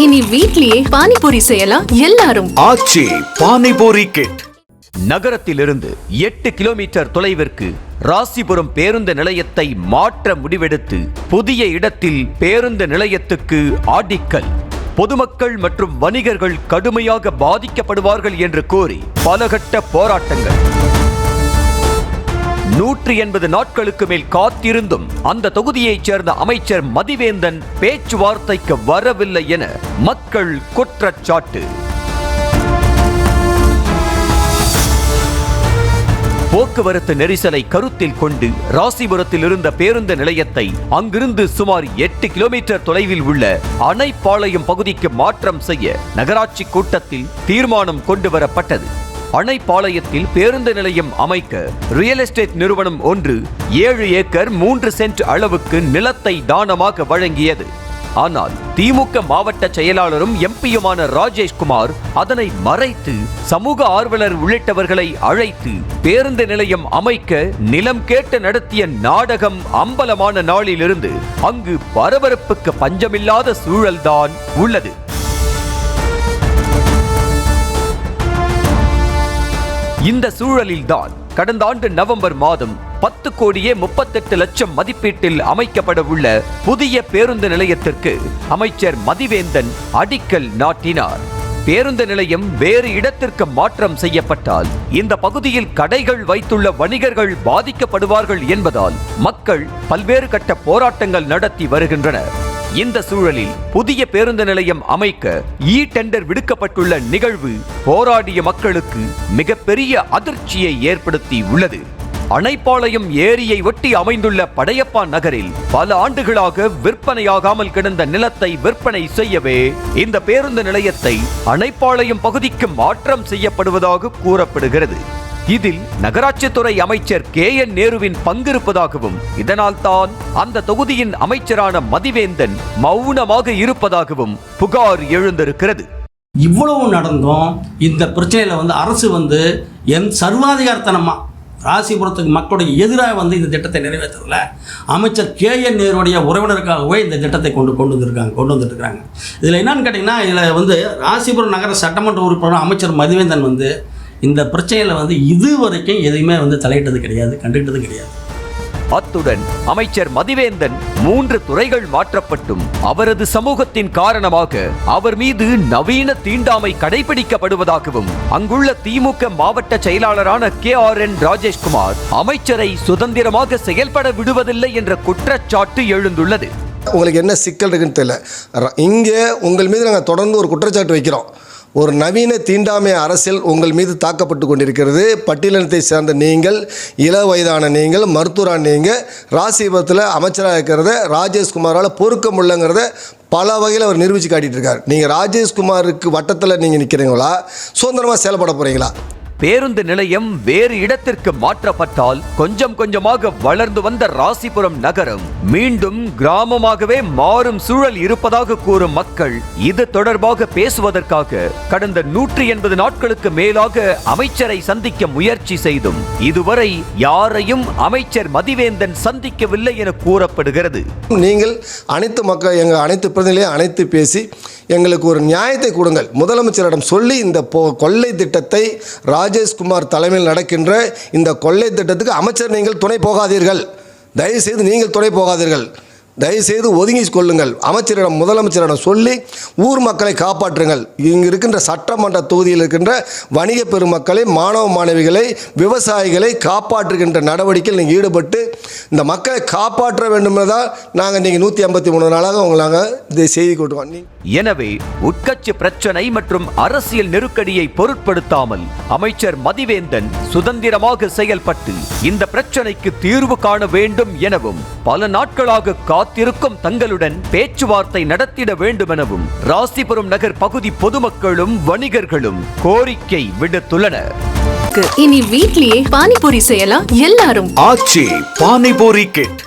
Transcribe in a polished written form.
இனி வீட்லயே பானிபூரி செய்யலாம் எல்லாரும். ஆச்சி பானிபூரி கிட். நகரத்திலிருந்து 8 கிலோமீட்டர் தொலைவிற்கு ராசிபுரம் பேருந்து நிலையத்தை மாற்ற முடிவெடுத்து புதிய இடத்தில் பேருந்து நிலையத்துக்கு ஆடிக்கல். பொதுமக்கள் மற்றும் வணிகர்கள் கடுமையாக பாதிக்கப்படுவார்கள் என்று கூறி பலகட்ட போராட்டங்கள். 180 நாட்களுக்கு மேல் காத்திருந்தும் அந்த தொகுதியைச் சேர்ந்த அமைச்சர் மதிவேந்தன் பேச்சுவார்த்தைக்கு வரவில்லை என மக்கள் குற்றச்சாட்டு. போக்குவரத்து நெரிசலை கருத்தில் கொண்டு ராசிபுரத்தில் இருந்த பேருந்து நிலையத்தை அங்கிருந்து சுமார் 8 கிலோமீட்டர் தொலைவில் உள்ள அணைப்பாளையம் பகுதிக்கு மாற்றம் செய்ய நகராட்சி கூட்டத்தில் தீர்மானம் கொண்டு வரப்பட்டது. அணைப்பாளையத்தில் பேருந்து நிலையம் அமைக்க ரியல் எஸ்டேட் நிறுவனம் ஒன்று 7 ஏக்கர் 3 சென்ட் அளவுக்கு நிலத்தை தானமாக வழங்கியது. ஆனால் திமுக மாவட்ட செயலாளரும் எம்பியுமான ராஜேஷ்குமார் அதனை மறைத்து சமூக ஆர்வலர் உள்ளிட்டவர்களை அழைத்து பேருந்து நிலையம் அமைக்க நிலம் கேட்டு நடத்திய நாடகம் அம்பலமான நாளிலிருந்து அங்கு பரபரப்புக்கு பஞ்சமில்லாத சூழல்தான் உள்ளது. இந்த சூழலில்தான் கடந்த ஆண்டு நவம்பர் மாதம் 10 கோடியே 38 லட்சம் மதிப்பீட்டில் அமைக்கப்பட உள்ள புதிய பேருந்து நிலையத்திற்கு அமைச்சர் மதிவேந்தன் அடிக்கல் நாட்டினார். பேருந்து நிலையம் வேறு இடத்திற்கு மாற்றம் செய்யப்பட்டால் இந்த பகுதியில் கடைகள் வைத்துள்ள வணிகர்கள் பாதிக்கப்படுவார்கள் என்பதால் மக்கள் பல்வேறு கட்ட போராட்டங்கள் நடத்தி வருகின்றனர். இந்த சூழலில் புதிய பேருந்து நிலையம் அமைக்க டெண்டர் விடுக்கப்பட்டுள்ள நிகழ்வு போராடிய மக்களுக்கு மிகப்பெரிய அதிர்ச்சியை ஏற்படுத்தி உள்ளது. அணைப்பாளையம் ஏரியை ஒட்டி அமைந்துள்ள படையப்பா நகரில் பல ஆண்டுகளாக விற்பனையாகாமல் கிடந்த நிலத்தை விற்பனை செய்யவே இந்த பேருந்து நிலையத்தை அணைப்பாளையம் பகுதிக்கு மாற்றம் செய்யப்படுவதாக கூறப்படுகிறது. இதில் நகராட்சித்துறை அமைச்சர் KN நேருவின் பங்கிருப்பதாகவும் இதனால் தான் அந்த தொகுதியின் அமைச்சரான மதிவேந்தன் மௌனமாக இருப்பதாகவும் புகார் எழுந்திருக்கிறது. இவ்வளவு நடந்தும் இந்த பிரச்சனையில் அரசு சர்வாதிகாரத்தனமா ராசிபுரத்துக்கு மக்களுடைய எதிராக இந்த திட்டத்தை நிறைவேற்றதில்ல. அமைச்சர் KN நேருடைய உறவினருக்காகவே இந்த திட்டத்தை கொண்டு வந்துட்டு இருக்காங்க. இதில் என்னன்னு கேட்டிங்கன்னா, இதில் ராசிபுரம் நகர சட்டமன்ற உறுப்பினர் அமைச்சர் மதிவேந்தன் இந்த பிரச்சனையில் இதுவரைக்கும் எதையுமே தலையிட்டது கிடையாது, கண்டுகிட்டது கிடையாது. அத்துடன் அமைச்சர் மதிவேந்தன் 3 துறைகள் மாற்றப்பட்டும் அவரது சமூகத்தின் காரணமாக அவர் மீது நவீன தீண்டாமை கடைபிடிக்கப்படுவதாகவும் அங்குள்ள திமுக மாவட்ட செயலாளரான KRN ராஜேஷ்குமார் அமைச்சரை சுதந்திரமாக செயல்பட விடுவதில்லை என்ற குற்றச்சாட்டு எழுந்துள்ளது. உங்களுக்கு என்ன சிக்கல் இருக்குன்னு தெரியல. இங்கே உங்கள் மீது நாங்கள் தொடர்ந்து ஒரு குற்றச்சாட்டு வைக்கிறோம். ஒரு நவீன தீண்டாமை அரசியல் உங்கள் மீது தாக்கப்பட்டு கொண்டிருக்கிறது. பட்டியலினத்தை சேர்ந்த நீங்கள், இள வயதான நீங்கள், மருத்துவரான நீங்கள் ராசிபுரத்தில் அமைச்சராக இருக்கிறத ராஜேஷ்குமாரால் பொறுக்க முடியலங்கிறத பல வகையில் அவர் நிரூபித்து காட்டிகிட்டு இருக்கார். நீங்கள் ராஜேஷ்குமாருக்கு வட்டத்தில் நீங்கள் நிற்கிறீங்களா, சுதந்திரமாக செயல்பட போகிறீங்களா? பேருந்து நிலையம் வேறு இடத்திற்கு மாற்றப்பட்டால் கொஞ்சம் கொஞ்சமாக வளர்ந்து வந்த ராசிபுரம் நகரம் மீண்டும் கிராமமாகவே மாறும் சூழல் இருப்பதாக கூறும் மக்கள் இது தொடர்பாக பேசுவதற்காக கடந்த 180 நாட்களுக்கு மேலாக அமைச்சரை சந்திக்க முயற்சி செய்தும் இதுவரை யாரையும் அமைச்சர் மதிவேந்தன் சந்திக்கவில்லை என கூறப்படுகிறது. நீங்கள் அனைத்து மக்கள், எங்கள் அனைத்து பிரதிநிதிகளையும் அனைத்து பேசி எங்களுக்கு ஒரு நியாயத்தை கொடுங்கள், முதலமைச்சரிடம் சொல்லி இந்த கொள்ளை திட்டத்தை ராஜேஷ்குமார் தலைமையில் நடக்கின்ற இந்த கொள்ளை திட்டத்துக்கு அமைச்சர் நீங்கள் துணை போகாதீர்கள், தயவுசெய்து நீங்கள் துணை போகாதீர்கள், தயவுசெய்து ஒதுங்கி கொள்ளுங்கள். அமைச்சரிடம், முதலமைச்சரிடம் சொல்லி ஊர் மக்களை காப்பாற்றுங்கள். இங்கு இருக்கின்ற சட்டமன்ற தொகுதியில் இருக்கின்ற வணிக பெருமக்களை, மாணவ மாணவிகளை, விவசாயிகளை காப்பாற்றுகின்ற நடவடிக்கையில் நீங்கள் ஈடுபட்டு இந்த மக்களை காப்பாற்ற வேண்டும் என்றால் நாங்கள் நீங்கள் 153 நாளாக உங்களாக இதை செய்தி கொடுத்தோம். எனவே உட்கட்சி பிரச்சனை மற்றும் அரசியல் நெருக்கடியை பொருட்படுத்தாமல் அமைச்சர் மதிவேந்தன் சுதந்திரமாக செயல்பட்டு இந்த பிரச்சனைக்கு தீர்வு காண வேண்டும் எனவும் பல நாட்களாக காத்திருக்கும் தங்களுடன் பேச்சுவார்த்தை நடத்திட வேண்டும் எனவும் ராசிபுரம் நகர் பகுதி பொதுமக்களும் வணிகர்களும் கோரிக்கை விடுத்துள்ளனர். இனி வீட்லயே பானிபூரி செய்யலாம் எல்லாரும். ஆச்சி பானிபூரி கிட்.